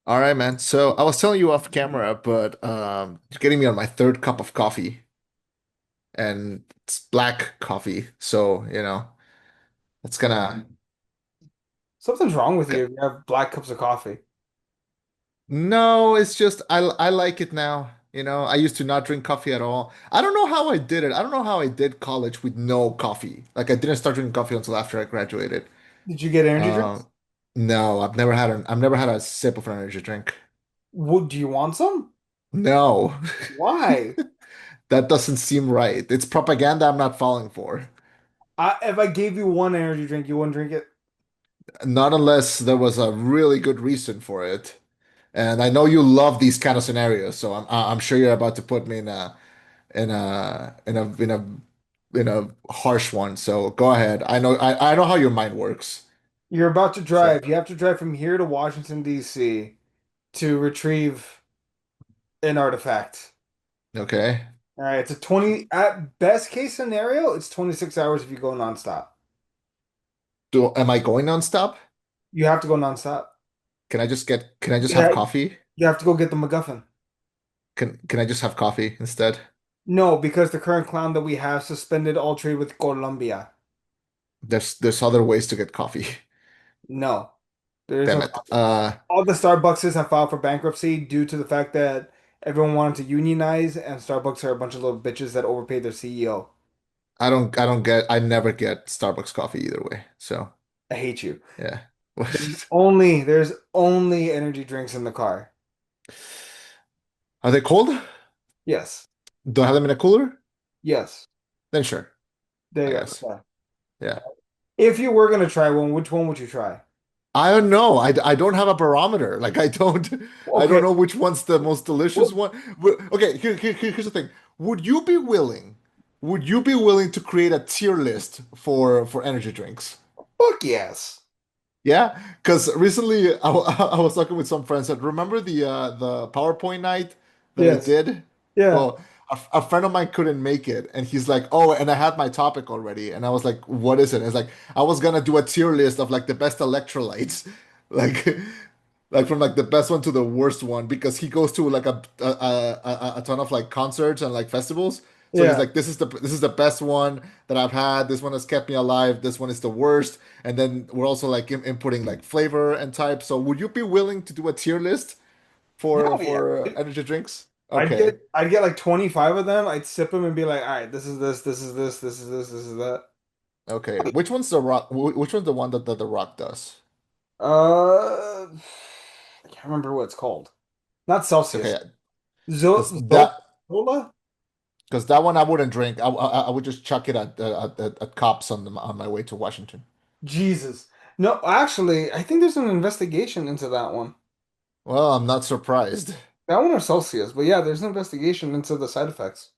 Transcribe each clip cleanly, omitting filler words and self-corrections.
All right, man. So I was telling you off camera, but it's getting me on my third cup of coffee, and it's black coffee. So, it's gonna. Something's wrong with you if you have black cups of coffee. No, it's just I like it now. I used to not drink coffee at all. I don't know how I did it. I don't know how I did college with no coffee. Like I didn't start drinking coffee until after I graduated. Did you get energy drinks? Um, no, I've never had a sip of an energy drink. Do you want some? No, Why? that doesn't seem right. It's propaganda I'm not falling for. If I gave you one energy drink, you wouldn't drink it? Not unless there was a really good reason for it. And I know you love these kind of scenarios, so I'm sure you're about to put me in a harsh one. So go ahead. I know how your mind works. You're about to So drive. You have to drive from here to Washington, D.C. to retrieve an artifact. okay. All right, it's a 20, at best case scenario, it's 26 hours if you go nonstop. Am I going nonstop? You have to go nonstop. Can I just have Yeah, coffee? you have to go get the MacGuffin. Can I just have coffee instead? No, because the current clown that we have suspended all trade with Colombia. There's other ways to get coffee. No, there is Damn no it. coffee. All the Starbuckses have filed for bankruptcy due to the fact that everyone wanted to unionize, and Starbucks are a bunch of little bitches that overpaid their CEO. I never get Starbucks coffee either way. So I hate you. yeah. There's only energy drinks in the car. Are they cold? Yes. Do I have them in a cooler? Yes. Then sure, There I you guess. go. Okay. Yeah. If you were gonna try one, which one would you try? I don't know. I don't have a barometer. Like I don't Okay. know which one's the most delicious Well, one. Okay, here's the thing. Would you be willing? Would you be willing to create a tier list for energy drinks? fuck yes. Yeah, because recently I was talking with some friends that remember the PowerPoint night that I Yes. did. Yeah. Well, a friend of mine couldn't make it, and he's like, "Oh," and I had my topic already, and I was like, "What is it?" It's like I was gonna do a tier list of like the best electrolytes, like like from like the best one to the worst one, because he goes to like a ton of like concerts and like festivals. So he's Yeah. like, this is the best one that I've had. This one has kept me alive. This one is the worst. And then we're also like inputting like flavor and type. So would you be willing to do a tier list for Hell yeah. for energy drinks? I'd Okay. get I'd get like 25 of them. I'd sip them and be like, all right, this is this, this is this, this is this, this is that. Okay. Which one's the rock? Which one's the one that the rock does? I can't remember what it's called. Not Celsius. Okay, because that Zola? because that one I wouldn't drink. I would just chuck it at cops on my way to Washington. Jesus. No, actually, I think there's an investigation into that one. Well, I'm not surprised. That one or Celsius, but yeah, there's an investigation into the side effects.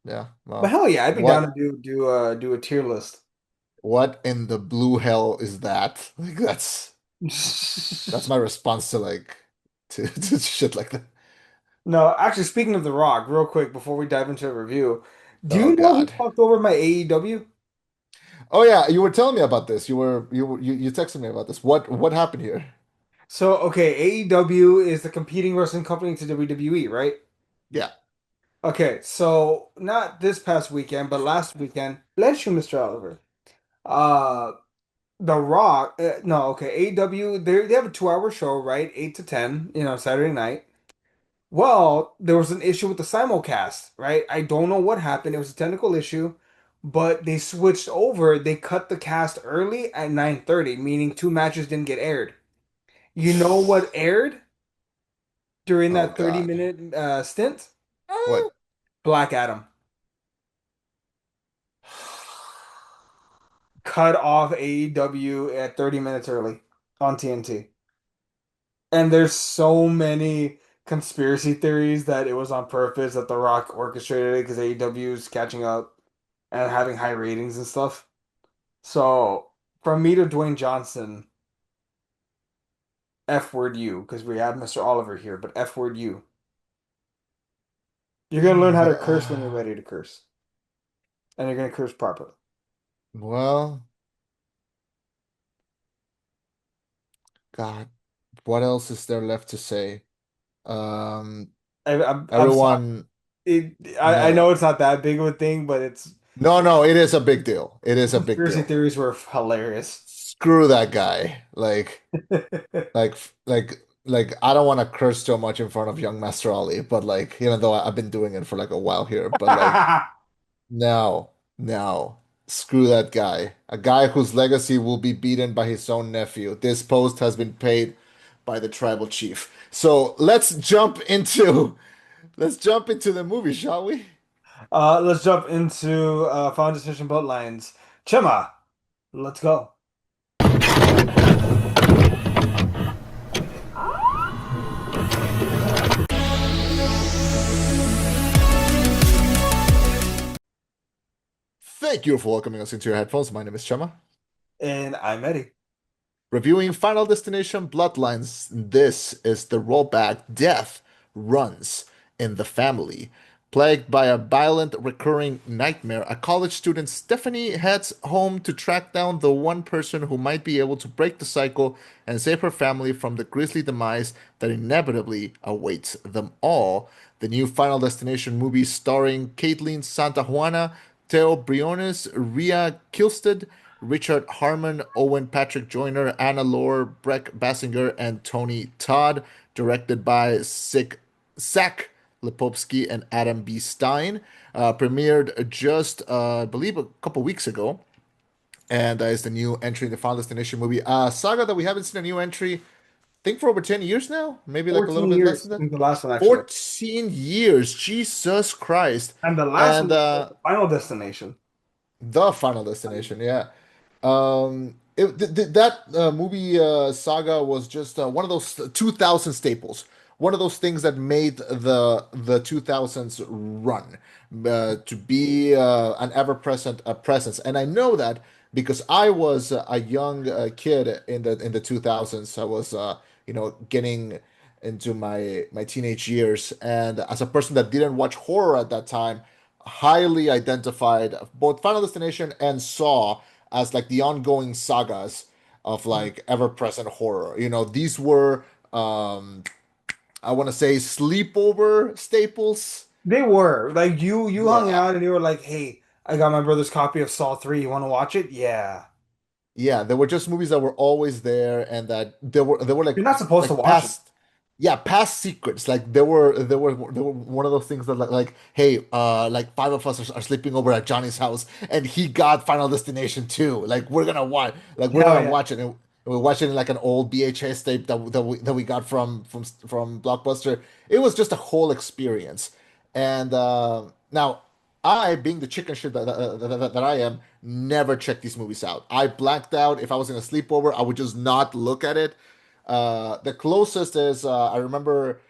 Yeah. But Well, hell yeah, I'd be down to what do a tier list. what in the blue hell is that? Like that's my response to like to shit like that. No, actually, speaking of The Rock, real quick before we dive into a review, do Oh you know who God. fucked over my AEW? Oh yeah, you were telling me about this. You texted me about this. What happened here? So, okay, AEW is the competing wrestling company to WWE, right? Yeah. Okay, so not this past weekend, but last weekend, bless you, Mr. Oliver. Uh, The Rock, no, okay, AEW, they have a 2 hour show, right? 8 to 10, Saturday night. Well, there was an issue with the simulcast, right? I don't know what happened. It was a technical issue, but they switched over. They cut the cast early at 9:30, meaning two matches didn't get aired. You know what aired during Oh that 30 God. minute stint? What? Black Adam. Cut off AEW at 30 minutes early on TNT. And there's so many conspiracy theories that it was on purpose, that The Rock orchestrated it because AEW is catching up and having high ratings and stuff. So from me to Dwayne Johnson, F word you, because we have Mr. Oliver here, but F word you. You're gonna learn how to curse when you're ready to curse. And you're gonna curse properly. Well, God. What else is there left to say? Um, I'm sorry. everyone, I no, know it's not that big of a thing, but it's no, no, it is a big deal. It the is a big conspiracy deal. theories were hilarious. Screw that guy. Like, like, I don't want to curse too much in front of young Master Ali, but like, even though I've been doing it for like a while here, but like, no, no, screw that guy. A guy whose legacy will be beaten by his own nephew. This post has been paid by the tribal chief. So let's jump into the movie, shall we? Let's jump into Final Destination Bloodlines. Chema, let's go. Thank you for welcoming us into your headphones. My name is Chema. And I'm Eddie. Reviewing Final Destination Bloodlines, this is the rollback Death runs in the family. Plagued by a violent recurring nightmare, a college student Stephanie heads home to track down the one person who might be able to break the cycle and save her family from the grisly demise that inevitably awaits them all. The new Final Destination movie starring Caitlin Santa Juana, Theo Briones, Rhea Kilstead, Richard Harmon, Owen Patrick Joyner, Anna Lore, Breck Basinger, and Tony Todd, directed by Zach Lipovsky and Adam B. Stein. Premiered just, I believe, a couple weeks ago, and is the new entry in the Final Destination movie. Saga that we haven't seen a new entry, I think, for over 10 years now, maybe like a little 14 bit less than years that. since the last one, actually. 14 years, Jesus Christ. And the last And one was the Final Destination. the Final Destination, yeah. That movie saga was just one of those 2000 staples. One of those things that made the 2000s run to be an ever-present presence. And I know that because I was a young kid in the 2000s. I was getting into my teenage years, and as a person that didn't watch horror at that time, highly identified both Final Destination and Saw as like the ongoing sagas of like ever-present horror. These were I want to say sleepover staples. They were like you hung Yeah. out and you were like, "Hey, I got my brother's copy of Saw 3. You want to watch it?" Yeah. Yeah, there were just movies that were always there and that there were You're not supposed to like watch it. past yeah, past secrets. Like there were one of those things that like hey, like five of us are sleeping over at Johnny's house and he got Final Destination 2. Like we're Hell gonna yeah. watch it, and we watched it in like an old VHS tape that we got from Blockbuster. It was just a whole experience. And now I, being the chicken shit that I am, never checked these movies out. I blacked out. If I was in a sleepover, I would just not look at it. The closest is I remember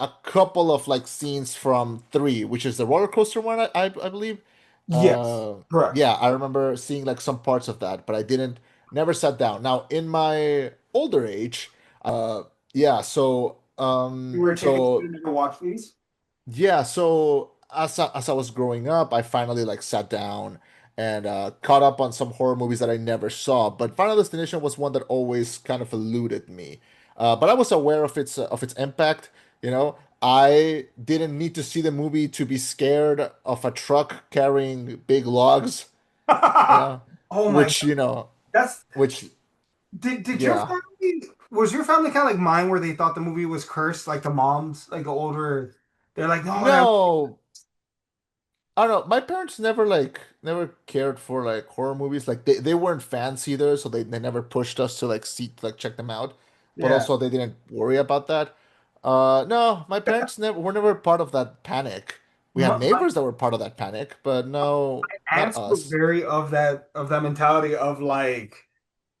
a couple of like scenes from three, which is the roller coaster one, I believe. Yes. Correct. Yeah, I remember seeing like some parts of that, but I didn't never sat down. Now in my older age, yeah, You were a chicken so student to watch these? yeah, so as I was growing up, I finally like sat down and caught up on some horror movies that I never saw. But Final Destination was one that always kind of eluded me. But I was aware of its impact. I didn't need to see the movie to be scared of a truck carrying big logs. Yeah, Oh my God. which That's which did your yeah. family was your family kind of like mine where they thought the movie was cursed, like the moms, like the older, they're like, no, that No, I don't know. My parents never cared for like horror movies. Like they weren't fans either, so they never pushed us to like see like check them out. But yeah. also they didn't worry about that. No, my parents never were never part of that panic. We had My neighbors that were part of that panic, but no, not aunts were us. very of that mentality of like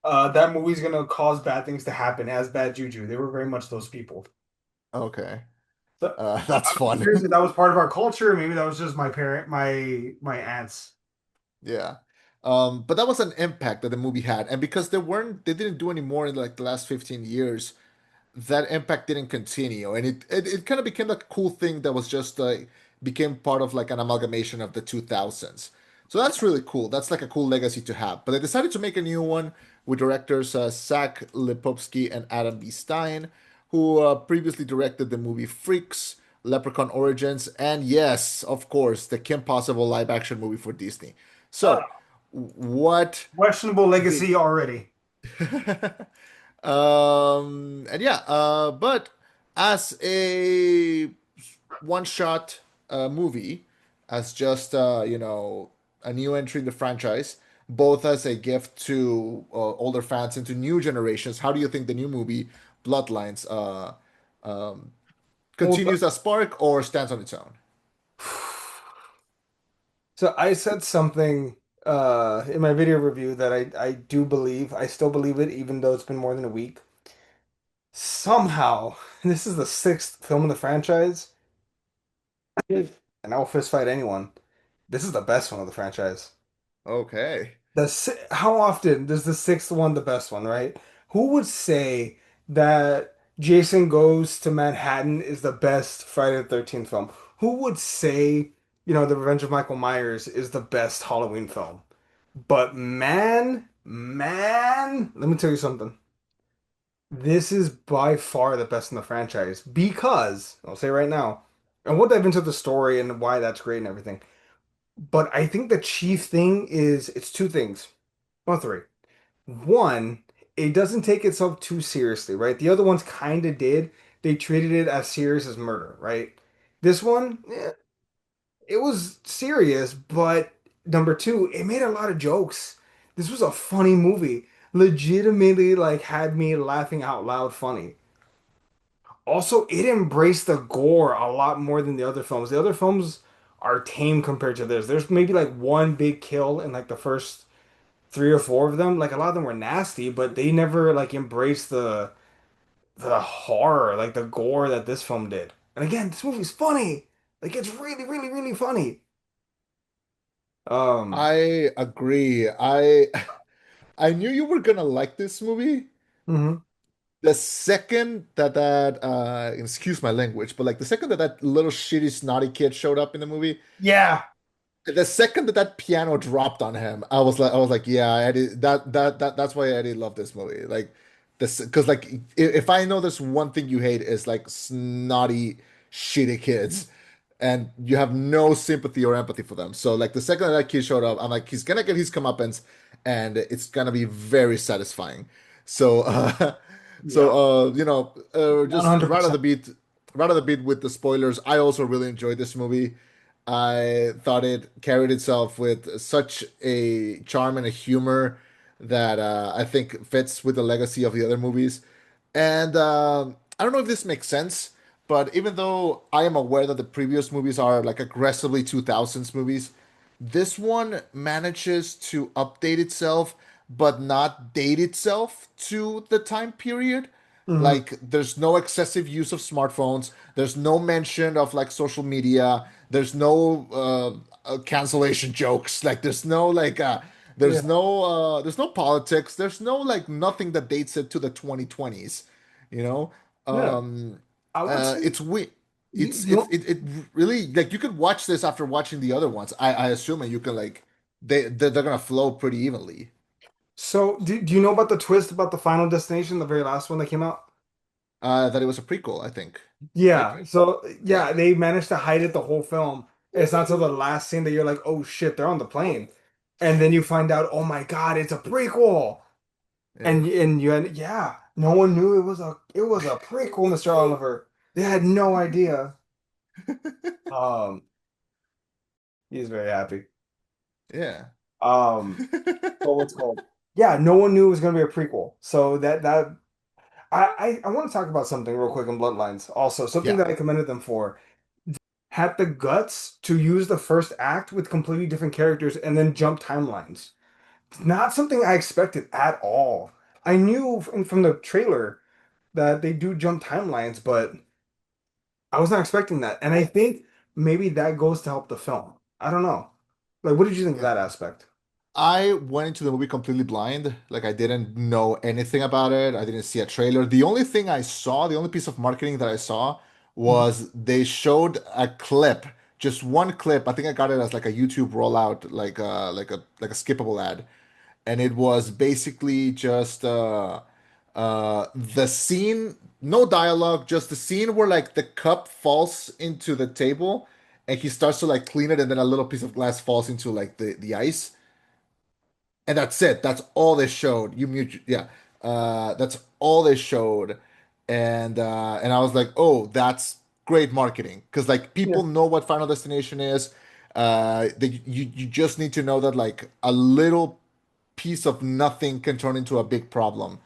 that movie's gonna cause bad things to happen as bad juju. They were very much those people. Okay. So That's I'm fun. curious if that was part of our culture. Maybe that was just my aunts. Yeah. But that was an impact that the movie had. And because they didn't do any more in like the last 15 years, that impact didn't continue, and it kind of became like a cool thing that was just became part of like an amalgamation of the 2000s. So that's really cool. That's like a cool legacy to have. But they decided to make a new one. with directors Zach Lipovsky and Adam B. Stein, who previously directed the movie Freaks, Leprechaun Origins, and yes, of course, the Kim Possible live action movie for Disney. So, Oh, what questionable the legacy already. and yeah, but as a one shot movie, as just a new entry in the franchise, both as a gift to older fans and to new generations, how do you think the new movie Bloodlines um, Well, continues that spark or stands on its own? so I said something in my video review that I do believe, I still believe it, even though it's been more than a week. Somehow, this is the sixth film in the franchise, and I'll fist fight anyone. This is the best one of the franchise. Okay. How often does the sixth one the best one, right? Who would say that Jason Goes to Manhattan is the best Friday the 13th film? Who would say, The Revenge of Michael Myers is the best Halloween film? But man, let me tell you something. This is by far the best in the franchise because, I'll say right now, and we'll dive into the story and why that's great and everything. But I think the chief thing is it's two things. Well, three. One, it doesn't take itself too seriously, right? The other ones kind of did. They treated it as serious as murder, right? This one, it was serious, but number two, it made a lot of jokes. This was a funny movie. Legitimately, like, had me laughing out loud funny. Also, it embraced the gore a lot more than the other films. The other films are tame compared to this. There's maybe like one big kill in like the first three or four of them. Like a lot of them were nasty, but they never like embraced the horror, like the gore that this film did. And again, this movie's funny. Like it's really, really, really funny. Um, I agree. I knew you were gonna like this movie. mhm. The second that excuse my language, but like the second that little shitty snotty kid showed up in the movie, Yeah, the second that piano dropped on him, I was like, yeah, Eddie, that's why Eddie loved this movie. Like this, because like if I know there's one thing you hate is like snotty, shitty kids, and you have no sympathy or empathy for them. So like the second that kid showed up, I'm like, he's gonna get his comeuppance, and it's gonna be very satisfying. So yeah, just 100%. right on the beat with the spoilers. I also really enjoyed this movie. I thought it carried itself with such a charm and a humor that I think fits with the legacy of the other movies. And I don't know if this makes sense, but even though I am aware that the previous movies are like aggressively 2000s movies, this one manages to update itself, but not date itself to the time period. Hmm. Like, there's no excessive use of smartphones. There's no mention of like social media. There's no cancellation jokes. Like, Yeah, there's no politics. There's no like nothing that dates it to the 2020s. You know, yeah. um, I would say it's we. you know. It really like you could watch this after watching the other ones. I assume, and you can like they're gonna flow pretty evenly. So, do you know about the twist about the Final Destination, the very last one that came out? That it was a prequel, I think. Right? Yeah. So, Yeah. yeah, they managed to hide it the whole film. It's not till the last scene that you're like, oh shit, they're on the plane. And then you find out, oh my God, it's a prequel. Yeah. Yeah, no one knew it was a prequel, Mr. Oliver. They had no idea. Um, he's very happy. Yeah. Um, but what's called? Yeah, no one knew it was gonna be a prequel. So that I want to talk about something real quick in Bloodlines. Also, something Yeah. that I commended them for had the guts to use the first act with completely different characters and then jump timelines. Not something I expected at all. I knew from the trailer that they do jump timelines, but I was not expecting that. And I think maybe that goes to help the film. I don't know. Like, what did you think of Yeah. that aspect? I went into the movie completely blind. Like I didn't know anything about it. I didn't see a trailer. The only thing I saw, the only piece of marketing that I saw Mhm. was they showed a clip, just one clip. I think I got it as like a YouTube rollout, like a skippable ad. and it was basically just the scene, no dialogue, just the scene where like the cup falls into the table and he starts to like clean it, and then a little piece of glass falls into like the ice. And that's it. That's all they showed. You mute, yeah. That's all they showed, and I was like, oh, that's great marketing because like Yeah. people know what Final Destination is. You just need to know that like a little piece of nothing can turn into a big problem.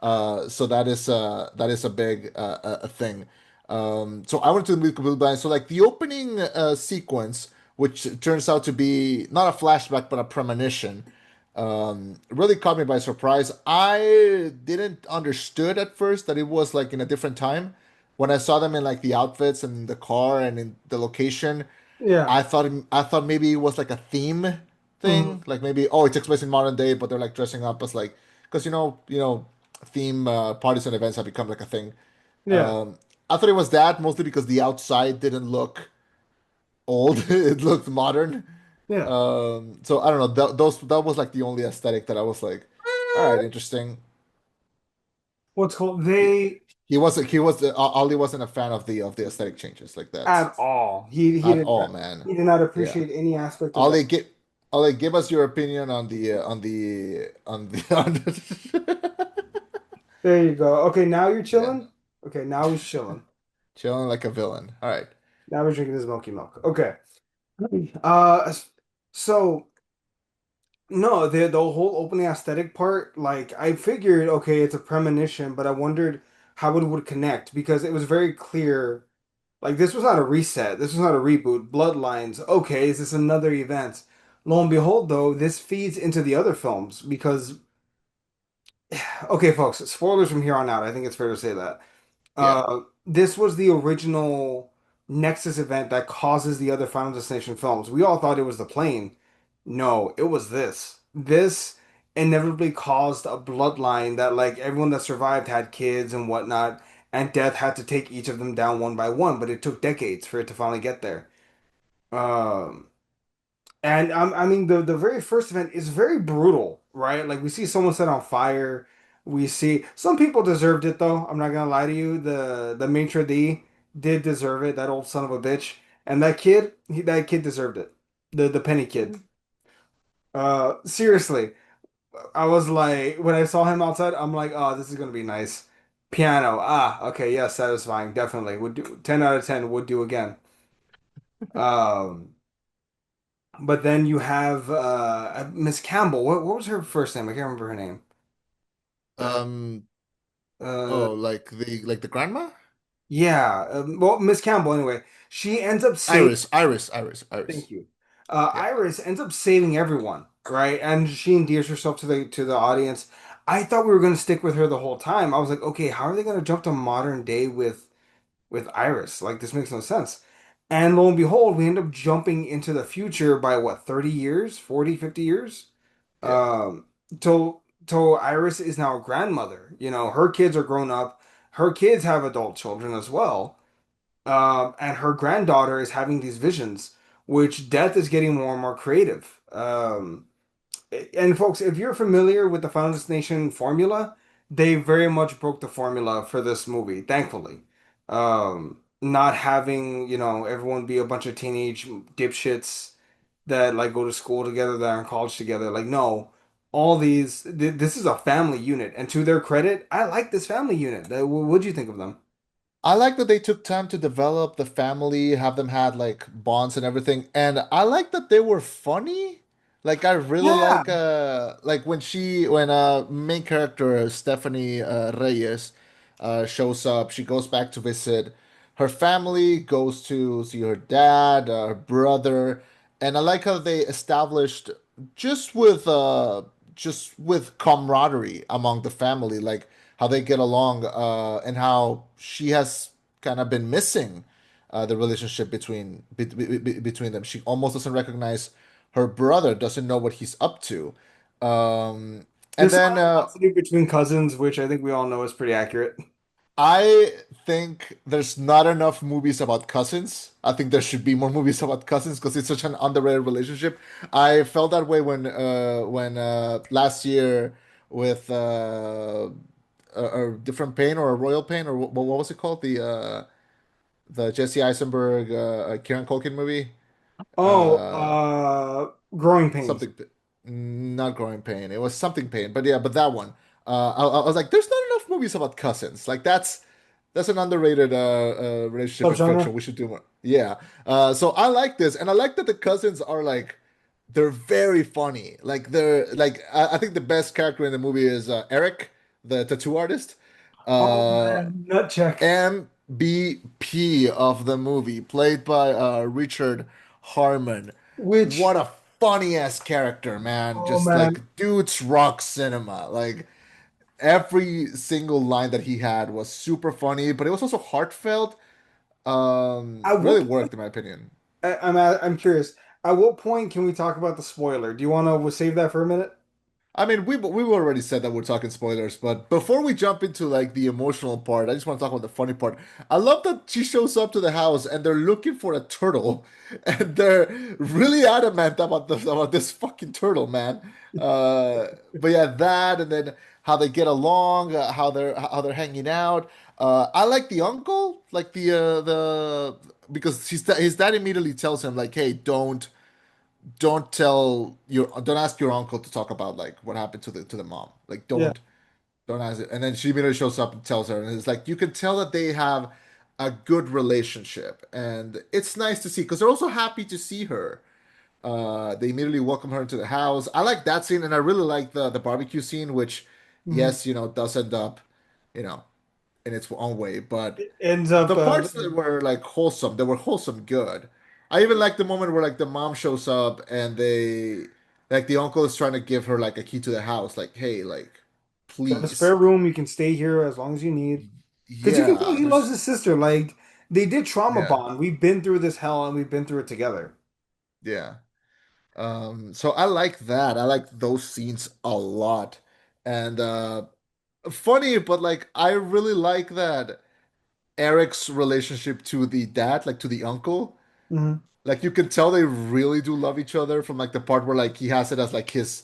So that is a big a thing. So I went to the movie Bloodlines. So like the opening sequence, which turns out to be not a flashback but a premonition, really caught me by surprise. I didn't understood at first that it was like in a different time. When I saw them in like the outfits and the car and in the location, Yeah. I thought maybe it was like a theme Hmm. thing, like maybe oh it takes place in modern day, but they're like dressing up as like because theme parties and events have become like a thing. Yeah. I thought it was that mostly because the outside didn't look old; it looked modern. Yeah. So I don't know. That was like the only aesthetic that I was like, all right, interesting. What's called Yeah. they He was Ollie wasn't a fan of the aesthetic changes like that at all. He at did all, not man. he did not Yeah. appreciate any aspect of that. Ollie, give Ollie, give us your opinion on on the There you go. Okay, now you're yeah, chilling. Okay, now he's chilling. chilling like a villain. All right. Now we're drinking his milky milk. Okay. So no, the whole opening aesthetic part, like I figured, okay, it's a premonition, but I wondered how it would connect because it was very clear. Like this was not a reset. This was not a reboot. Bloodlines. Okay, is this another event? Lo and behold, though, this feeds into the other films because, okay, folks, spoilers from here on out. I think it's fair to say that. Yeah. This was the original Nexus event that causes the other Final Destination films. We all thought it was the plane. No, it was this. This inevitably caused a bloodline that, like, everyone that survived had kids and whatnot, and death had to take each of them down one by one, but it took decades for it to finally get there. Um, and I mean, the very first event is very brutal, right? Like we see someone set on fire. We see some people deserved it though. I'm not gonna lie to you. The maitre d' did deserve it. That old son of a bitch. And that kid, that kid deserved it. The penny kid. Seriously, I was like, when I saw him outside, I'm like, oh, this is gonna be nice. Piano. Ah, okay, yes, satisfying. Definitely would do. 10 out of 10 would do again. Um. But then you have Miss Campbell. What was her first name? I can't remember her name. Uh, Um. uh, Oh, like the grandma? yeah. Well, Miss Campbell. Anyway, she ends up saving. Iris. Thank you. Yeah. Iris ends up saving everyone, right? And she endears herself to the audience. I thought we were going to stick with her the whole time. I was like, okay, how are they going to jump to modern day with Iris? Like this makes no sense. And lo and behold, we end up jumping into the future by what, 30 years, 40, 50 years? Yeah. Um, till Iris is now a grandmother. You know, her kids are grown up. Her kids have adult children as well. And her granddaughter is having these visions, which Death is getting more and more creative. And folks, if you're familiar with the Final Destination formula, they very much broke the formula for this movie, thankfully. Not having, everyone be a bunch of teenage dipshits that like go to school together, that are in college together. Like, no, all this is a family unit. And to their credit, I like this family unit. What'd you think of them? I like that they took time to develop the family, have them had like bonds and everything. And I like that they were funny. Like I really Yeah. like when main character Stephanie Reyes shows up, she goes back to visit her family, goes to see her dad, her brother, and I like how they established just with just with camaraderie among the family, like how they get along, and how she has kind of been missing the relationship between them. She almost doesn't recognize her brother, doesn't know what he's up to. Um, and This then animosity between cousins, which I think we all know is pretty accurate. I think there's not enough movies about cousins. I think there should be more movies about cousins because it's such an underrated relationship. I felt that way when last year with a different pain or a royal pain or what was it called? The Jesse Eisenberg Kieran Culkin movie. Oh, Uh Growing Pains. something not growing pain. It was something pain, but yeah, but that one. I was like, there's not enough movies about cousins. Like that's an underrated relationship and Subgenre? fiction. We should do more. Yeah. So I like this, and I like that the cousins are like they're very funny. Like they're like I think the best character in the movie is Eric, the tattoo artist. Oh Uh, man, nut check. MVP of the movie, played by Richard Harmon. Which, What a funny ass character, man. oh Just like man, dude's rock cinema. Like every single line that he had was super funny, but it was also heartfelt. at Really what point? worked in my opinion. I'm curious. At what point can we talk about the spoiler? Do you want to save that for a minute? I mean, we've already said that we're talking spoilers, but before we jump into like the emotional part, I just want to talk about the funny part. I love that she shows up to the house and they're looking for a turtle, and they're really adamant about this fucking turtle, man. But yeah, that and then how they get along, how they're hanging out. I like the uncle, like the because his dad immediately tells him like, hey, don't ask your uncle to talk about like what happened to the mom. Like Yeah. don't ask it. And then she immediately shows up and tells her, and it's like you can tell that they have a good relationship, and it's nice to see because they're also happy to see her. They immediately welcome her into the house. I like that scene, and I really like the barbecue scene, which Mhm. yes, does end up, you know, in its own way, but It ends up, the parts that were like wholesome, they were wholesome good. I even like the moment where like the mom shows up and they like the uncle is trying to give her like a key to the house, like, hey, like, got a spare please. room. You can stay here as long as you need. Because you can tell Yeah, he loves there's his sister. Like they did trauma yeah, bond. We've been through this hell and we've been through it together. yeah. So I like that. I like those scenes a lot. And funny, but like I really like that Eric's relationship to the dad, like to the uncle. Hmm. Like you can tell they really do love each other from like the part where like he has it as like his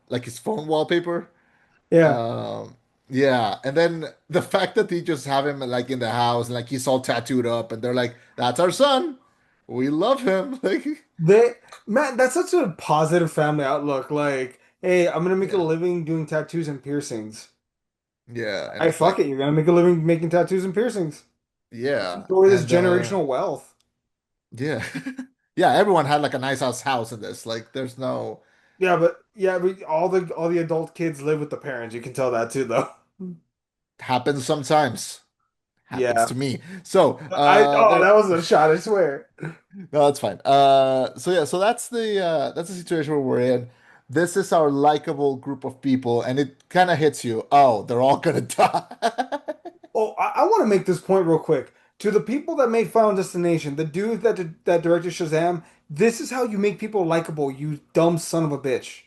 like his phone wallpaper. Yeah. Um yeah, and then the fact that they just have him like in the house and like he's all tattooed up and they're like, "That's our son. We love him." Like They, man, that's such a positive family outlook. Like, hey, I'm gonna make a yeah. living doing tattoos and piercings. Yeah, and I it's fuck like it. You're gonna make a living making tattoos and piercings. Let's yeah, enjoy this and generational wealth. yeah. Yeah, everyone had like a nice ass house in this. Like there's no Yeah, but all the adult kids live with the parents. You can tell that too, though. happens sometimes. Happens Yeah. to me. So, Oh, there that was a shot, I swear. no, that's fine. So yeah, so that's the situation where we're in. This is our likable group of people, and it kind of hits you. Oh, they're all gonna die. Oh, I want to make this point real quick. To the people that made Final Destination, the dude that directed Shazam, this is how you make people likable, you dumb son of a bitch.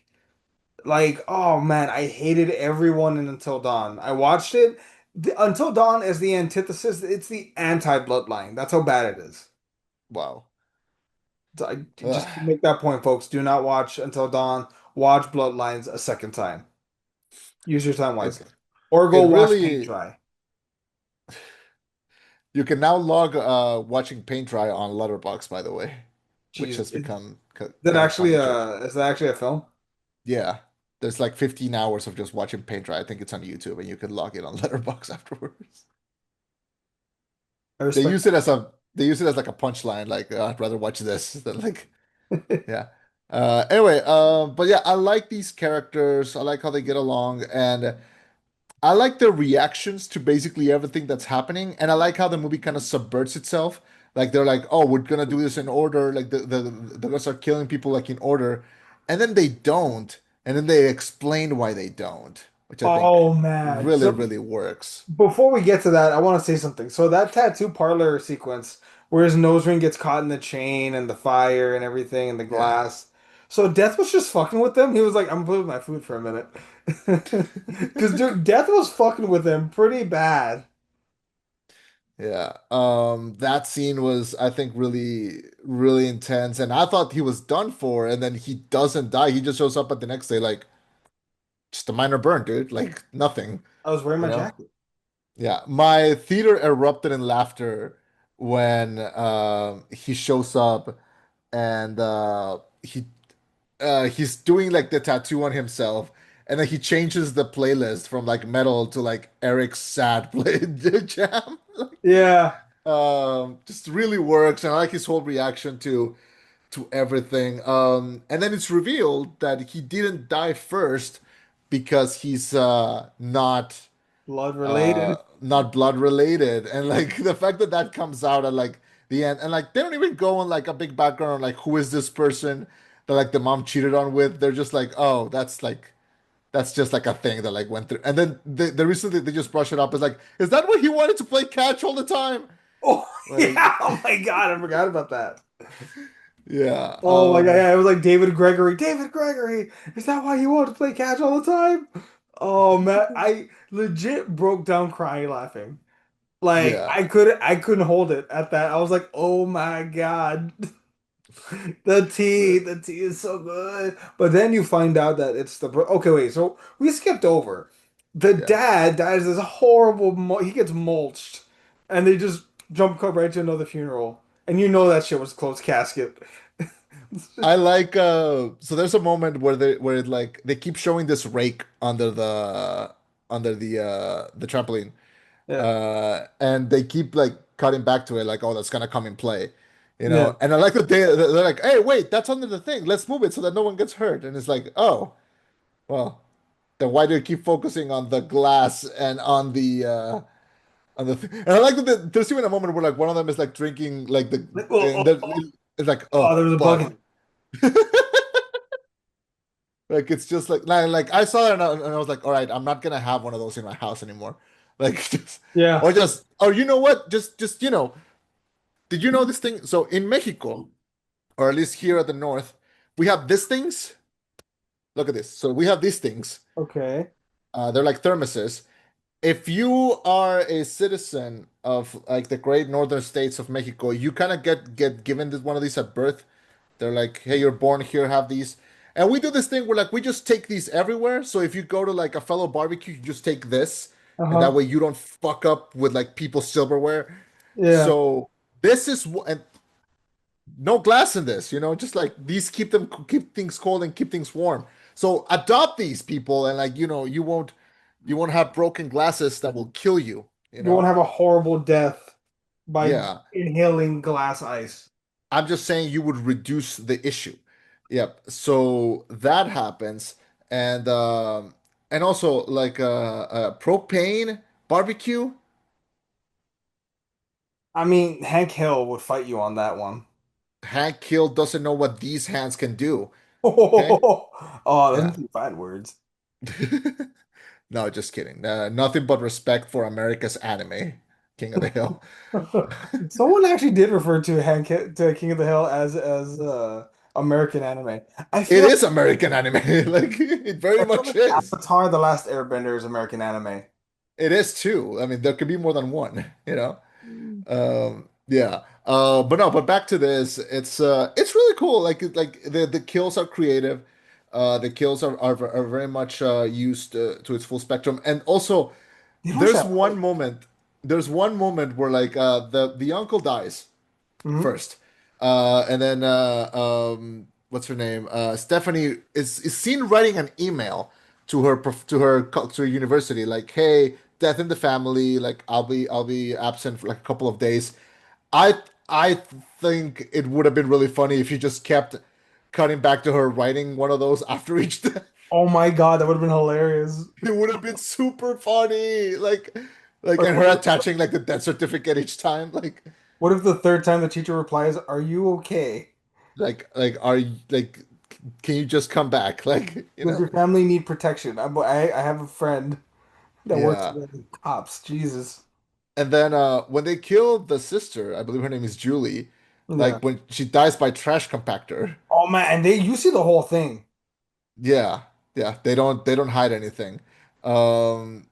Like, oh man, I hated everyone in Until Dawn. I watched it. Until Dawn is the antithesis. It's the anti-Bloodline. That's how bad it is. Wow. So just to Ugh. make that point, folks, do not watch Until Dawn. Watch Bloodlines a second time. Use your time It wisely. Or go it watch paint really dry. you can now log watching paint dry on Letterboxd, by the way, which Jeez, has become that kind of a actually common joke. is that actually a film? Yeah. There's like 15 hours of just watching paint dry. I think it's on YouTube, and you can log it on Letterboxd afterwards. I respect They use it as like a punchline, like I'd rather watch this than like yeah. Anyway, but yeah, I like these characters. I like how they get along, and I like their reactions to basically everything that's happening. And I like how the movie kind of subverts itself. Like they're like, "Oh, we're gonna do this in order." Like they're gonna start killing people like in order, and then they don't, and then they explain why they don't, which I think Oh man. really So really works. before we get to that, I want to say something. So that tattoo parlor sequence where his nose ring gets caught in the chain and the fire and everything and the Yeah, glass. So Death was just fucking with them. He was like, "I'm gonna put my food for a minute," because dude, Death was fucking with him pretty bad. Yeah. That scene was, I think, really, really intense. And I thought he was done for, and then he doesn't die. He just shows up at the next day, like, just a minor burn, dude. Like nothing, I was wearing you my know? jacket. Yeah. My theater erupted in laughter when he shows up and he's doing like the tattoo on himself. And then he changes the playlist from like metal to like Eric's sad play jam. Yeah, Just really works, and I like his whole reaction to everything. And then it's revealed that he didn't die first because he's blood related. not blood related, and like the fact that that comes out at like the end, and like they don't even go on like a big background on like who is this person that like the mom cheated on with. They're just like, oh, that's just like a thing that like went through. And then they recently they just brush it up as like, is that what he wanted to play catch all the time? Oh Like, yeah! Oh my God, I forgot about that. yeah. Oh my God, yeah, it was like David Gregory. David Gregory, is that why you wanted to play catch all the time? Oh man, I legit broke down crying laughing. Like Yeah. I couldn't hold it at that. I was like, oh my God. The tea is so good. But then you find out that it's the bro. Okay, wait. So we skipped over. The Yeah. dad dies this horrible. He gets mulched, and they just jump cut right to another funeral. And you know that shit was closed casket. I like so there's a moment where like they keep showing this rake under the trampoline. Yeah, And they keep like cutting back to it like, oh, that's gonna come in play. You yeah. know, and I like that they're like, hey, wait, that's under the thing. Let's move it so that no one gets hurt. And it's like, oh, well, then why do you keep focusing on the glass and on the thing? And I like that there's even a moment where like one of them is like drinking like the Like, oh, and oh, then oh, it's like, oh, oh, there was a bug blood. in it. Like it's just like I saw it and I was like, all right, I'm not gonna have one of those in my house anymore. Like just Yeah. or you know what? Just did you know this thing? So in Mexico, or at least here at the north, we have these things. Look at this. So we have these things. Okay. They're like thermoses. If you are a citizen of like the great northern states of Mexico, you kind of get given this one of these at birth. They're like, hey, you're born here, have these. And we do this thing where like we just take these everywhere. So if you go to like a fellow barbecue, you just take this, and that Uh-huh. way you don't fuck up with like people's silverware. Yeah. So this is and no glass in this, just like these keep things cold and keep things warm. So adopt these people and like, you won't have broken glasses that will kill you, you You won't know? have a horrible death by Yeah. inhaling glass ice. I'm just saying you would reduce the issue. Yep. So that happens. And also like propane barbecue. I mean, Hank Hill would fight you on that one. Hank Hill doesn't know what these hands can do. Okay? Oh, those are Yeah. some fine words. No, just kidding. Nothing but respect for America's anime, King of the Hill. Someone actually did refer to to King of the Hill as American anime. It is American anime. Like it very I feel much like is. Avatar: The Last Airbender is American anime. It is too. I mean, there could be more than one, you know? Mm. Yeah. But no, but back to this. It's really cool. Like the kills are creative. The kills are very much used to its full spectrum. And also You don't there's shut one up. moment, there's one moment where like the uncle dies Hmm. first. And then what's her name? Stephanie is seen writing an email to her university like, "Hey, death in the family. Like, I'll be absent for like a couple of days." I I think it would have been really funny if you just kept cutting back to her writing one of those after each death. Oh my God, that would have been hilarious. It would have been super funny. Or And her attaching like the death certificate each time. what if the third time the teacher replies, "Are you okay? Are you like, can you just come back? Like, Does your family need protection?" I have a friend that works Yeah. with the cops. Jesus. And then when they killed the sister, I believe her name is Julie, Yeah. like when she dies by trash compactor. Oh man, and you see the whole thing. Yeah, yeah, they don't hide anything.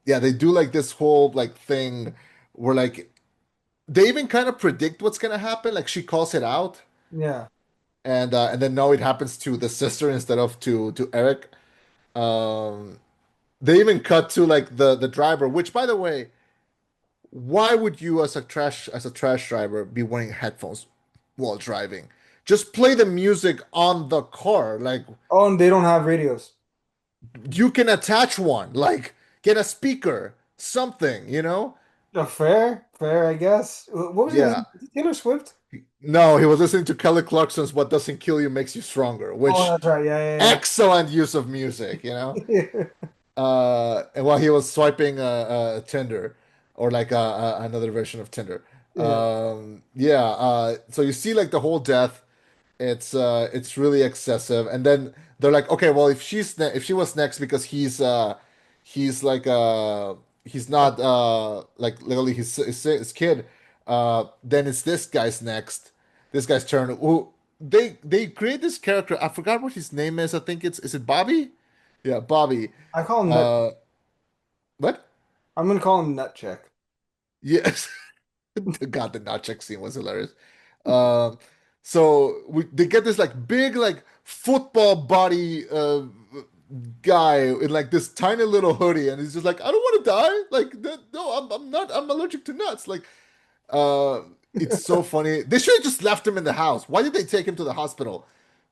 Yeah, they do like this whole like thing where like they even kind of predict what's gonna happen. Like she calls it out, Yeah. and then no, it happens to the sister instead of to Eric. Um, they even cut to like the driver, which by the way, why would you as a trash driver be wearing headphones while driving? Just play the music on the car. Like Oh, and they don't have radios. you can attach one, like get a speaker, something, you know? Fair, fair, I guess. What was his Yeah. name? Was it Taylor Swift? No, he was listening to Kelly Clarkson's What Doesn't Kill You Makes You Stronger, Oh, which that's right. Yeah, excellent use of music, you know? yeah, And while he was swiping Tinder or like another version of Tinder. yeah. Yeah, so you see like the whole death. It's really excessive. And then they're like, okay, well if she was next because he's like he's not like literally his kid, then it's this guy's next. This guy's turn. Who they create this character. I forgot what his name is. I think it's is it Bobby? Yeah, Bobby. I call him Nut. Uh what? I'm gonna call him Nut Check. Yes. God, the nut check scene was hilarious. Um, they get this like big like football body guy in like this tiny little hoodie, and he's just like, I don't want to die. Like, no, I'm not. I'm allergic to nuts. Like, uh, it's so funny. They should have just left him in the house. Why did they take him to the hospital?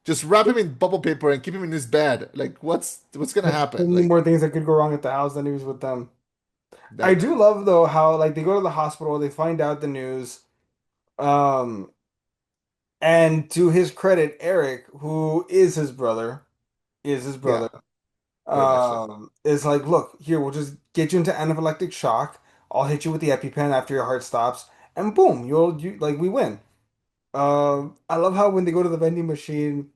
Just wrap him in bubble paper and keep him in his bed. Like, what's gonna There's so happen? many Like more things that could go wrong at the house than he was with them. I that. do love though how like they go to the hospital, they find out the news. Um, and to his credit, Eric, who is his Yeah, brother, very much so. is like, look, here, we'll just get you into anaphylactic shock. I'll hit you with the EpiPen after your heart stops, and boom, you like we win. I love how when they go to the vending machine,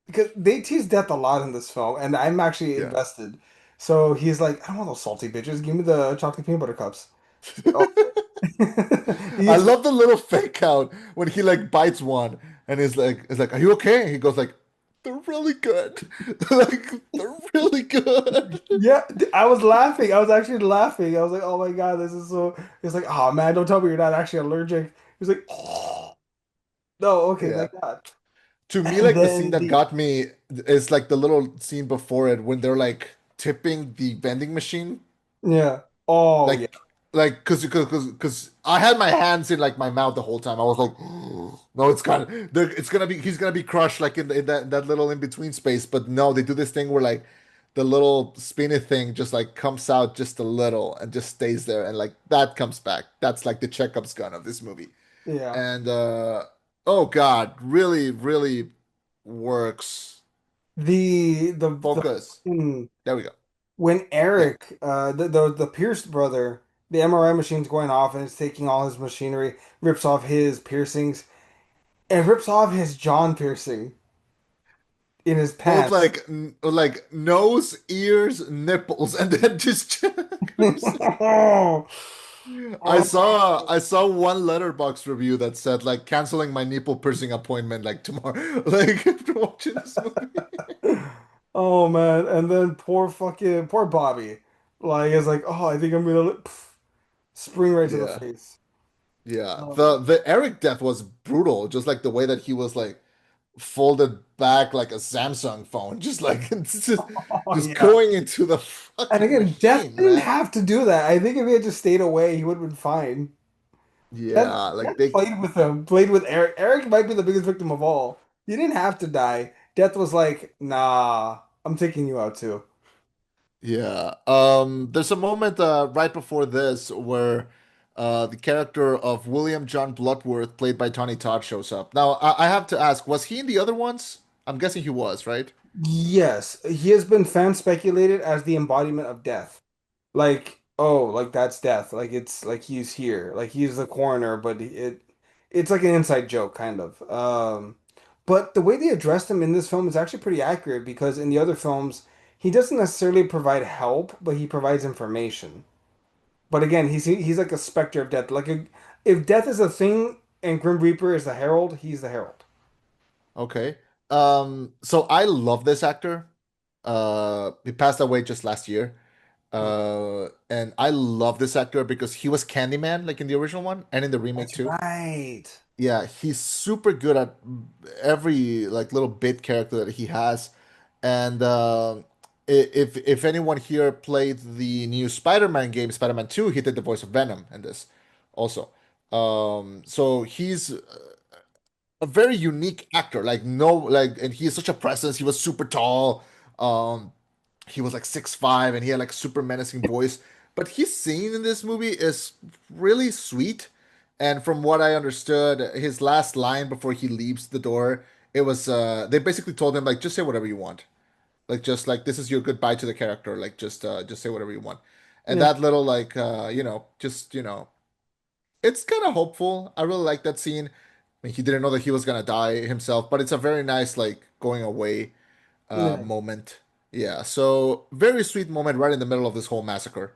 because they tease death a lot in this film, and I'm actually Yeah. invested. So he's like, I don't want those salty bitches. Give me the chocolate peanut butter cups. Oh. I He's love the little fake out when he like bites one and is like, "Are you okay?" He goes like, "They're really good, like they're really good." yeah, I was laughing. I was actually laughing. I was like, oh my God, this is so. It's like, oh man, don't tell me you're not actually allergic. He's like, oh, no, okay, Yeah. thank God. To me, And like the scene then that the got me is like the little scene before it when they're like tipping the vending machine. yeah, oh yeah, Like, cause I had my hands in like my mouth the whole time. I was like, no, it's gonna be, he's gonna be crushed like in that little in between space. But no, they do this thing where like the little spinny thing just like comes out just a little and just stays there, and like that comes back. That's like the checkup's gun of this movie. yeah. And oh God, really, really works. The Focus. fucking There we go. when Yeah. Eric, the Pierce brother, the MRI machine's going off and it's taking all his machinery, rips off his piercings, and rips off his John piercing in his Both pants. like nose, ears, nipples, and then just checkers. I saw Oh. I saw one letterbox review that said like canceling my nipple piercing appointment like tomorrow, like after watching this movie. Oh man, and then poor Bobby, like is like, oh, I think I'm gonna spring right to the Yeah, face. yeah. Um, The Eric death was brutal, just like the way that he was like folded back like a Samsung phone, just like it's oh just yeah, going into the and fucking again, Death machine, didn't man. have to do that. I think if he had just stayed away, he would have been fine. Yeah, like Death they played with him, played with Eric. Eric might be the biggest victim of all. He didn't have to die. Death was like, nah, I'm taking you out too. Yeah. There's a moment right before this where the character of William John Bloodworth, played by Tony Todd, shows up. Now, I have to ask, was he in the other ones? I'm guessing he was, right? Yes, he has been fan speculated as the embodiment of death. Like, oh, like that's death. Like it's like he's here. Like he's the coroner, but it's like an inside joke kind of. But the way they addressed him in this film is actually pretty accurate because in the other films, he doesn't necessarily provide help, but he provides information. But again, he's like a specter of death. If death is a thing and Grim Reaper is the herald, he's the herald. Okay. So I love this actor. He passed away just last year. And I love this actor because he was Candyman, like in the original one and in the remake That's too. right. Yeah, he's super good at every like little bit character that he has. And if anyone here played the new Spider-Man game, Spider-Man 2, he did the voice of Venom in this also. So he's a very unique actor. Like no, like, and he has such a presence. He was super tall. Um, he was like 6'5" and he had like super menacing voice. But his scene in this movie is really sweet. And from what I understood, his last line before he leaves the door, it was they basically told him like just say whatever you want. Like just like this is your goodbye to the character. Like just say whatever you want. And Yeah, that little like just it's kind of hopeful. I really like that scene. I mean, he didn't know that he was gonna die himself, but it's a very nice like going away yeah, moment. Yeah, so very sweet moment right in the middle of this whole massacre.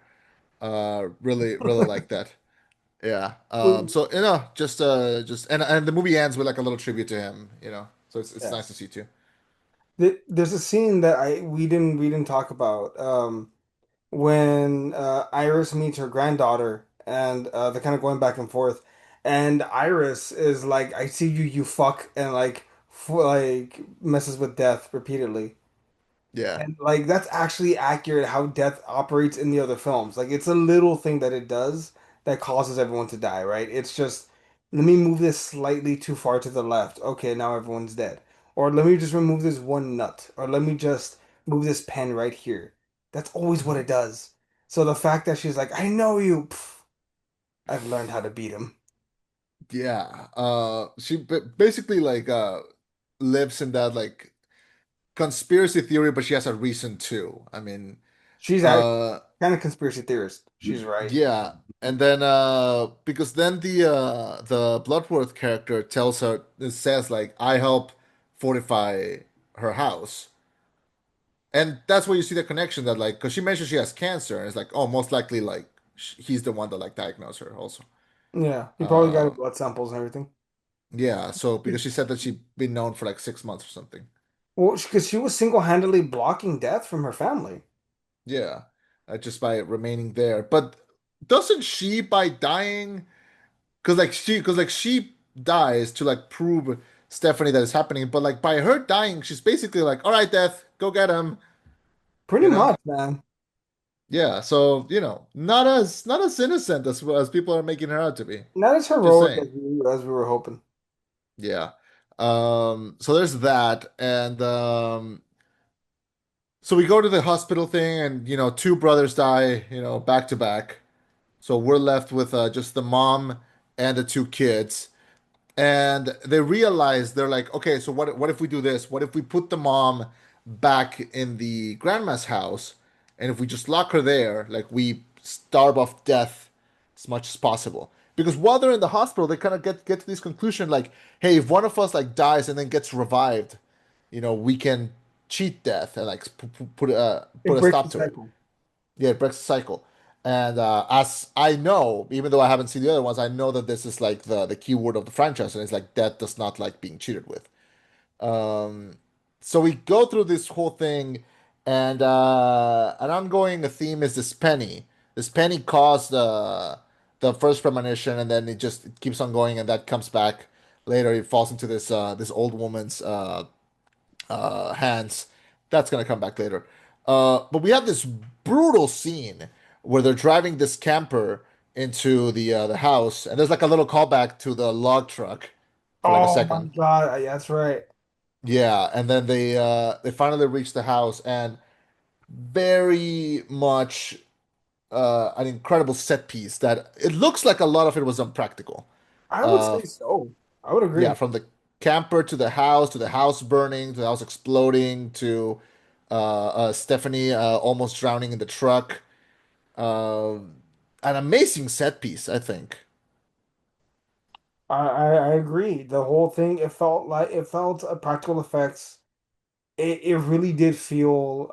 Really, really like that. Yeah. Well, So just and the movie ends with like a little tribute to him. So it's yeah. nice to see too. There's a scene that I we didn't talk about. When Iris meets her granddaughter and they're kind of going back and forth, and Iris is like, "I see you, you fuck," and like like messes with Death repeatedly. Yeah. And like that's actually accurate how death operates in the other films. Like it's a little thing that it does that causes everyone to die, right? It's just let me move this slightly too far to the left. Okay, now everyone's dead. Or let me just remove this one nut. Or let me just move this pen right here. That's always what it does. So the fact that she's like, I know you, pff, I've learned how to beat him. Yeah. She basically like lives in that like conspiracy theory, but she has a reason too. I mean, She's actually uh, kind of conspiracy theorist. She's right. yeah. And then because then the Bloodworth character tells her it says like I help fortify her house. And that's where you see the connection that like because she mentioned she has cancer and it's like oh most likely like he's the one that like diagnosed her also. Yeah, he probably got her Uh blood samples and everything. yeah, so because she said that she'd been known for like 6 months or something. Well, because she was single-handedly blocking death from her family. Yeah, just by remaining there. But doesn't she by dying because like she dies to like prove Stephanie that it's happening, but like by her dying, she's basically like, all right, Death, go get him, Pretty you know? much, man. Yeah, so not as innocent as people are making her out to be. Not as Just heroic saying. as we were hoping. Yeah. So there's that, and so we go to the hospital thing, and two brothers die, back to back. So we're left with just the mom and the two kids. And they realize they're like, okay, so what if we do this? What if we put the mom back in the grandma's house, and if we just lock her there, like we starve off death as much as possible? Because while they're in the hospital, they kind of get to this conclusion, like, hey, if one of us like dies and then gets revived, we can cheat death and like put It a breaks the stop to it. cycle. Yeah, it breaks the cycle. And as I know, even though I haven't seen the other ones, I know that this is like the key word of the franchise, and it's like death does not like being cheated with. Um, so we go through this whole thing, and an ongoing theme is this penny. This penny caused the first premonition, and then it keeps on going, and that comes back later. It falls into this old woman's hands. That's gonna come back later. But we have this brutal scene where they're driving this camper into the house, and there's like a little callback to the log truck for like a Oh my second. God, that's right. Yeah, and then they finally reach the house, and very much an incredible set piece that it looks like a lot of it was unpractical. I would Uh, say so. I would yeah, agree. from the camper to the house burning, to the house exploding, to Stephanie almost drowning in the truck. Uh, an amazing set piece, I think. I agree. The whole thing, it felt practical effects. It really did feel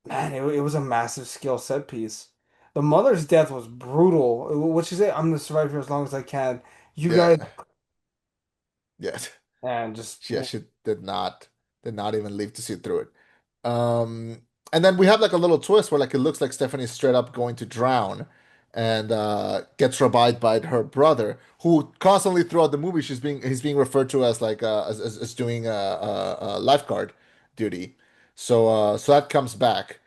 man, it was a massive skill set piece. The mother's death was brutal. What she say? I'm gonna survive here as long as I can. You guys, Yeah, yeah. And just She did not even live to see through it. Um, and then we have like a little twist where like it looks like Stephanie's straight up going to drown and gets revived by her brother, who constantly throughout the movie he's being referred to as like as doing a lifeguard duty. So that comes back.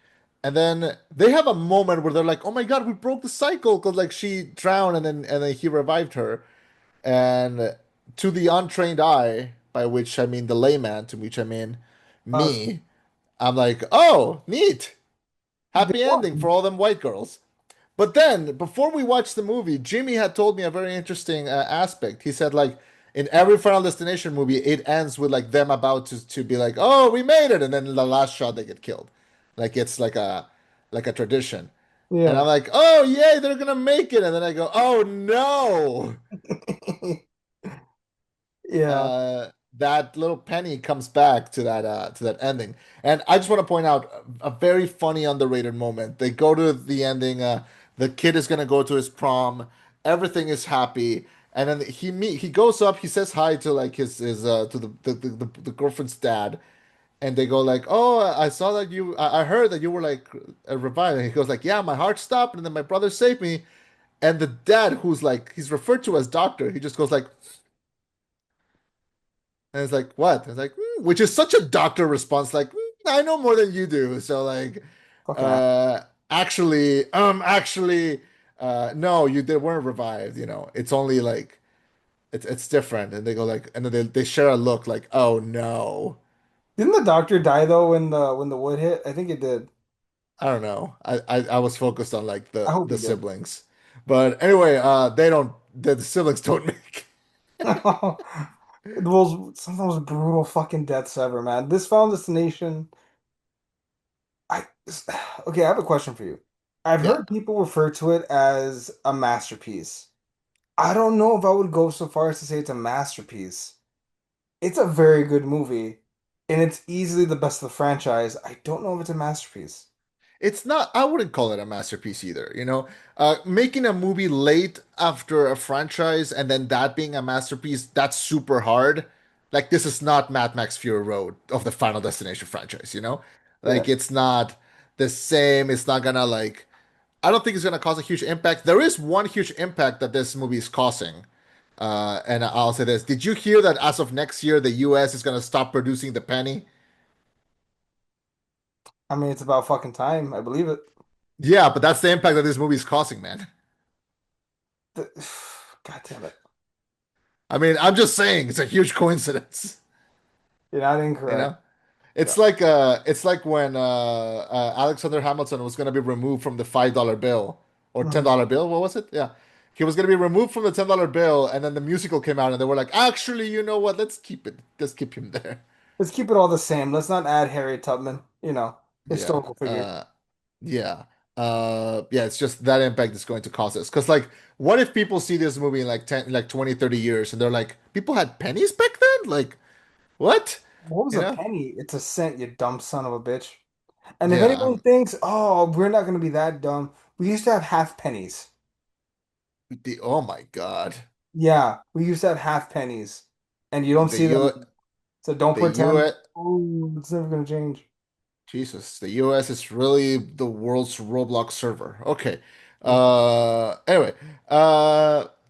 And then they have a moment where they're like, "Oh my God, we broke the cycle!" Because like she drowned and then he revived her. And to the untrained eye, by which I mean the layman, to which I mean us. me, I'm like, oh, neat. They Happy ending for won. all them white girls. But then, before we watched the movie, Jimmy had told me a very interesting aspect. He said, like, in every Final Destination movie, it ends with like them about to be like, oh, we made it, and then in the last shot they get killed. Like it's like a tradition. And I'm Yeah. like, oh yay, they're gonna make it. And then I go, oh no. Yeah. That little penny comes back to that ending. And I just want to point out a very funny underrated moment. They go to the ending, the kid is gonna go to his prom, everything is happy, and then he goes up, he says hi to like his to the girlfriend's dad, and they go like, "Oh, I saw that I heard that you were like revived." And he goes like, "Yeah, my heart stopped, and then my brother saved me." And the dad, who's like he's referred to as doctor, he just goes like, and it's like, what? It's like, which is such a doctor response, like, I know more than you do. So like, Fucking ass. uh, actually, no, you they weren't revived. You know, it's only like it's different. And they go like, and then they share a look like, oh no, Didn't the doctor die though when the wood hit? I think it did. I don't know. I was focused on like I hope the he did. siblings, but anyway, they don't. The siblings don't make. The most some of the most brutal fucking deaths ever, man. This Final Destination. I okay, I have a question for you. I've Yeah. heard people refer to it as a masterpiece. I don't know if I would go so far as to say it's a masterpiece. It's a very good movie, and it's easily the best of the franchise. I don't know if it's a masterpiece. It's not, I wouldn't call it a masterpiece either, you know? Making a movie late after a franchise and then that being a masterpiece, that's super hard. Like, this is not Mad Max Fury Road of the Final Destination franchise, you know? Yeah. Like, it's not the same. It's not gonna, like, I don't think it's gonna cause a huge impact. There is one huge impact that this movie is causing. And I'll say this. Did you hear that as of next year, the US is gonna stop producing the penny? I mean, it's about fucking time. I believe it. Yeah, but that's the impact that this movie is causing, man. The- God damn it. I mean, I'm just saying it's a huge coincidence, You're not you incorrect. know? No. It's like when Alexander Hamilton was going to be removed from the $5 bill or Mhm. $10 bill. What was it? Yeah. He was going to be removed from the $10 bill and then the musical came out and they were like, "Actually, you know what? Let's keep it. Let's keep him there." Let's keep it all the same. Let's not add Harriet Tubman, Yeah. historical figure. Yeah. Yeah, it's just that impact is going to cause us. Cuz like what if people see this movie in like 10 like 20, 30 years and they're like, "People had pennies back then?" Like, what? What was You a know? penny? It's a cent, you dumb son of a bitch. And if Yeah, anyone thinks, oh, we're not going to be that dumb, we used to have half pennies. oh my God. Yeah, we used to have half pennies. And you don't The see them. U So don't the pretend, US oh, it's never going to change. Jesus, the US is really the world's Roblox server. Okay. Mm. Anyway,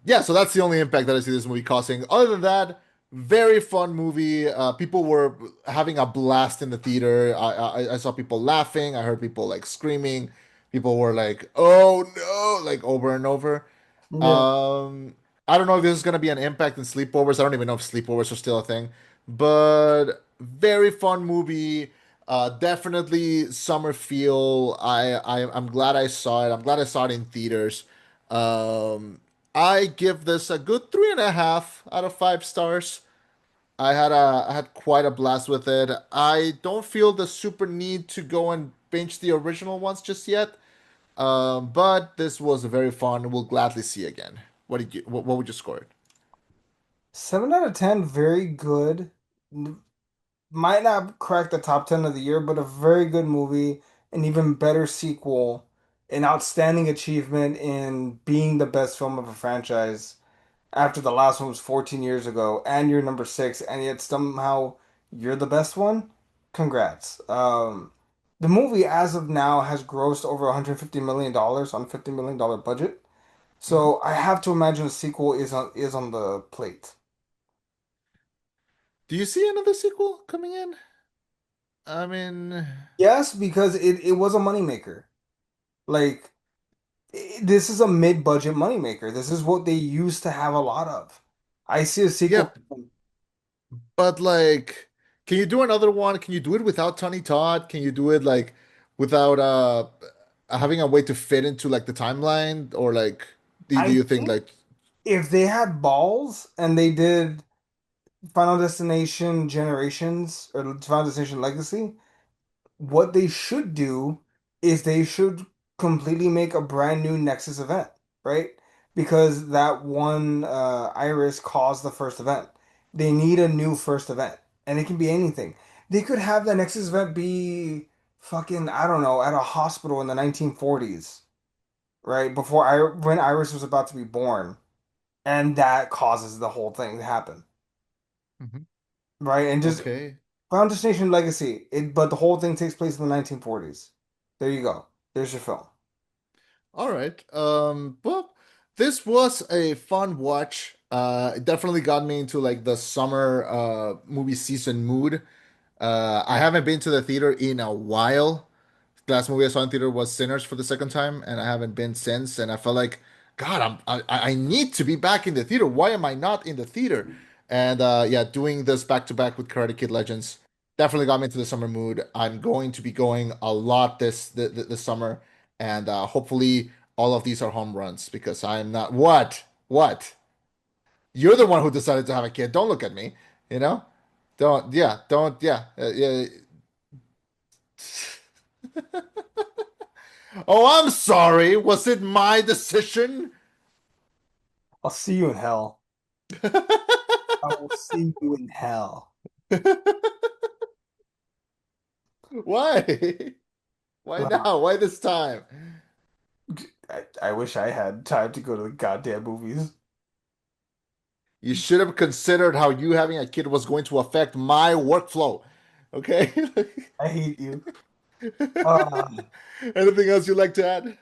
yeah, so that's the only impact that I see this movie causing. Other than that, very fun movie. People were having a blast in the theater. I saw people laughing. I heard people like screaming. People were like, "Oh no!" like over and over. Yeah. Um, I don't know if this is gonna be an impact in sleepovers. I don't even know if sleepovers are still a thing, but very fun movie. Definitely summer feel. I'm glad I saw it. I'm glad I saw it in theaters. Um, I give this a good 3.5 out of 5 stars. I had quite a blast with it. I don't feel the super need to go and binge the original ones just yet. But this was very fun. We'll gladly see again. What would you score it? 7 out of 10, very good. Might not crack the top 10 of the year, but a very good movie, an even better sequel, an outstanding achievement in being the best film of a franchise. after the last one was 14 years ago, and you're number six, and yet somehow you're the best one. Congrats. The movie as of now has grossed over $150 million on a $50 million budget. Mhm. So I have to imagine a sequel is on the plate. Do you see another sequel coming in? I mean, Yes, because it was a moneymaker. Like this is a mid-budget moneymaker. This is what they used to have a lot of. I see a sequel. yeah, but like, can you do another one? Can you do it without Tony Todd? Can you do it like without having a way to fit into like the timeline? Or like, do I you think think like if they had balls and they did Final Destination Generations or Final Destination Legacy, what they should do is they should completely make a brand new Nexus event, right? Because that one Iris caused the first event. They need a new first event, and it can be anything. They could have the Nexus event be fucking, I don't know, at a hospital in the 1940s, right? When Iris was about to be born, and that causes the whole thing to happen, Mhm. right? And just Okay. Final Destination Legacy, but the whole thing takes place in the 1940s. There you go. There's your film. All right. Well, this was a fun watch. It definitely got me into like the summer movie season mood. I haven't been to the theater in a while. The last movie I saw in theater was Sinners for the second time, and I haven't been since. And I felt like, God, I need to be back in the theater. Why am I not in the theater? And yeah, doing this back to back with Karate Kid Legends definitely got me into the summer mood. I'm going to be going a lot this summer, and hopefully all of these are home runs because I'm not. What? You're the one who decided to have a kid. Don't look at me. You know? Don't. Yeah. Yeah. Oh, I'm sorry. Was it my decision? I'll see you in hell. I will see you in hell. Why? Why Uh, now? Why this time? I wish I had time to go to the goddamn movies. You should have considered how you having a kid was going to affect my workflow. Okay? I hate you. Uh, Anything else you'd like to add?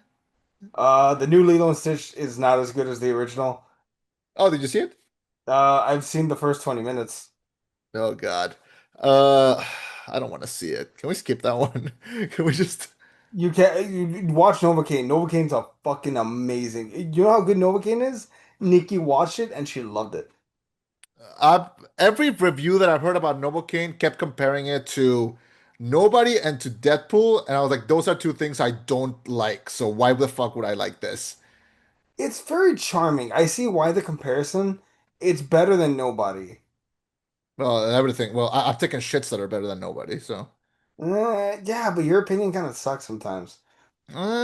the new Lilo and Stitch is not as good as the original. Oh, did you see it? I've seen the first 20 minutes. Oh God. Uh, I don't want to see it. Can we skip that one? Can we just You can watch Novocaine. Novocaine's a fucking amazing. You know how good Novocaine is? Nikki watched it and she loved it. uh, every review that I've heard about Novocaine kept comparing it to Nobody and to Deadpool, and I was like, those are two things I don't like. So why the fuck would I like this? It's very charming. I see why the comparison. It's better than Nobody. Well, everything. Well, I've taken shits that are better than Nobody. So Yeah, but your opinion kind of sucks sometimes.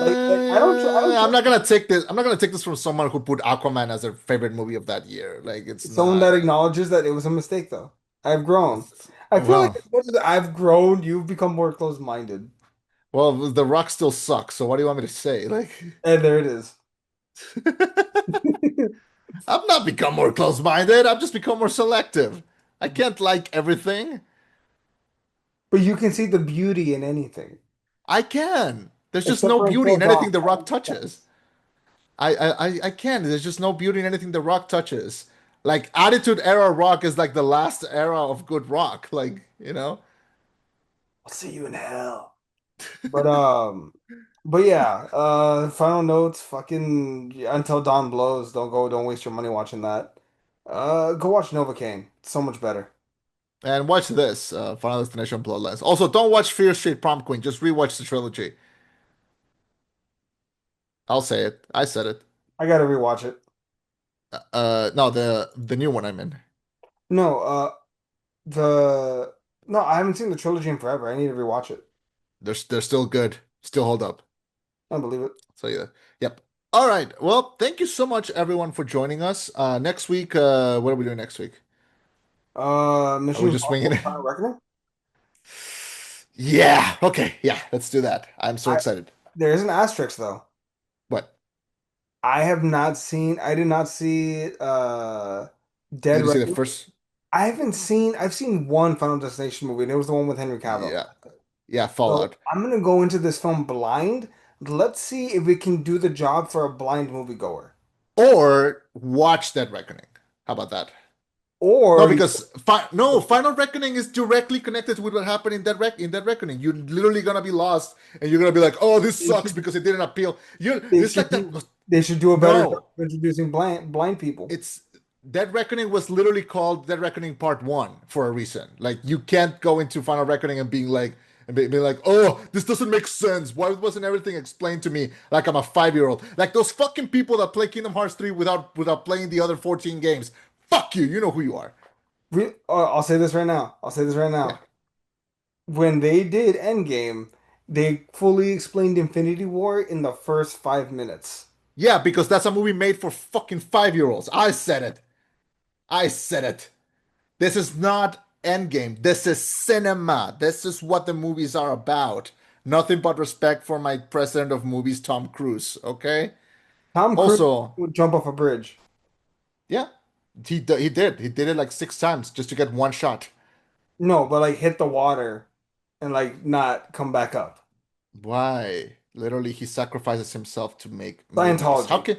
Like I don't I'm trust not gonna take this. I'm not gonna take this from someone who put Aquaman as their favorite movie of that year. Like it's someone not. that acknowledges that it was a mistake, though. I've grown. I feel like Well, as much as I've grown, you've become more closed-minded. well, The Rock still sucks. So what do you want me to say? Like, And there it is. I've not become more close-minded. I've just become more selective. I can't like everything. But you can see the beauty in anything, I can. There's just except no for in beauty Kill in anything Bill. The Rock touches. I can. There's just no beauty in anything The Rock touches. Like Attitude Era Rock is like the last era of good rock. Like, you know? I'll see you in hell. But but yeah, final notes, fucking Until Dawn Blows. Don't waste your money watching that. Go watch Novocaine. It's so much better. And watch this, Final Destination Bloodlines. Also, don't watch Fear Street Prom Queen. Just rewatch the trilogy. I'll say it. I said it. I gotta rewatch it. No, the new one I'm in. No, the no, I haven't seen the trilogy in forever. I need to rewatch it. They're still good. Still hold up. I believe it. So yeah. Yep. All right. Well, thank you so much everyone for joining us. Next week, what are we doing next week? Are Mission we just winging Impossible: it? Final Reckoning. Yeah. Okay. Yeah. Let's do that. I'm so I excited. There is an asterisk though. What? I have not seen. I did not see Dead Did you see the Reckoning. first? I haven't seen. I've seen one Final Destination movie, and it was the one with Henry Cavill. Yeah, yeah, So Fallout. I'm gonna go into this film blind. Let's see if we can do the job for a blind moviegoer. Or watch Dead Reckoning. How about that? No, Or because no, Final Reckoning is directly connected with what happened in Dead Reckoning. You're literally gonna be lost, and you're gonna be like, "Oh, this they sucks should because it didn't appeal." You, they it's should like that. do they should do a better job No, of introducing blind people. it's Dead Reckoning was literally called Dead Reckoning Part One for a reason. Like you can't go into Final Reckoning and being like being like, "Oh, this doesn't make sense. Why wasn't everything explained to me like I'm a 5 year old?" Like those fucking people that play Kingdom Hearts 3 without playing the other 14 games. Fuck you. You know who you are. I'll say this right now. I'll say this right Yeah. now. When they did Endgame, they fully explained Infinity War in the first 5 minutes. Yeah, because that's a movie made for fucking 5 year olds. I said it. I said it. This is not Endgame. This is cinema. This is what the movies are about. Nothing but respect for my president of movies, Tom Cruise. Okay. Tom Cruise Also, would jump off a bridge. yeah, he did. He did it like 6 times just to get one shot. No, but like hit the water and like not come back up. Why? Literally, he sacrifices himself to make movies. How Scientology. can?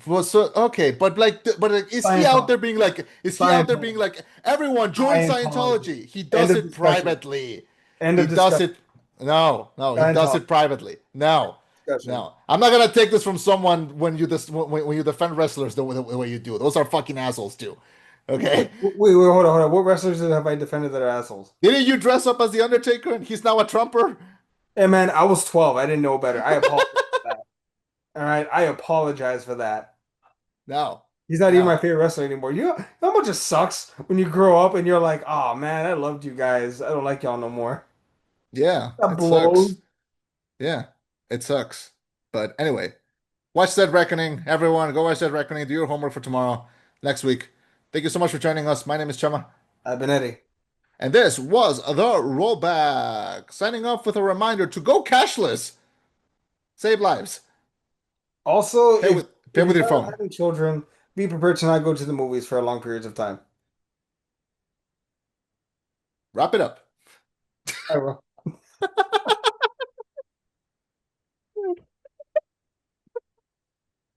Well, so okay, but like, is he out there Scientology. being like? Is he out there being Scientology. like? Everyone join Scientology. Scientology. He End does of it discussion. privately. End He of does discussion. it. No, no, he does Scientology. it privately. No, Discussion. no. I'm not gonna take this from someone when when you defend wrestlers the way you do. Those are fucking assholes too. Okay. Wait, hold on. What wrestlers have I defended that are assholes? Didn't you dress up as the Undertaker and he's now a Trumper? Hey man, I was 12. I didn't know better. I apologize for that. All right, I apologize for that. No, He's not even my no. favorite wrestler anymore. You know how much it sucks when you grow up and you're like, oh man, I loved you guys. I don't like y'all no more. Yeah, That it blows. sucks. Yeah, it sucks. But anyway, watch that Reckoning. Everyone, go watch that Reckoning. Do your homework for tomorrow, next week. Thank you so much for joining us. My name is Chema, I've been Eddie. and this was the Rollback. Signing off with a reminder to go cashless, save lives, Also, pay with if pay you with your plan on phone. having children, be prepared to not go to the movies for long periods of time. Wrap it up. I will.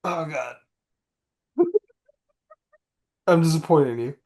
Oh God, I'm disappointed in you.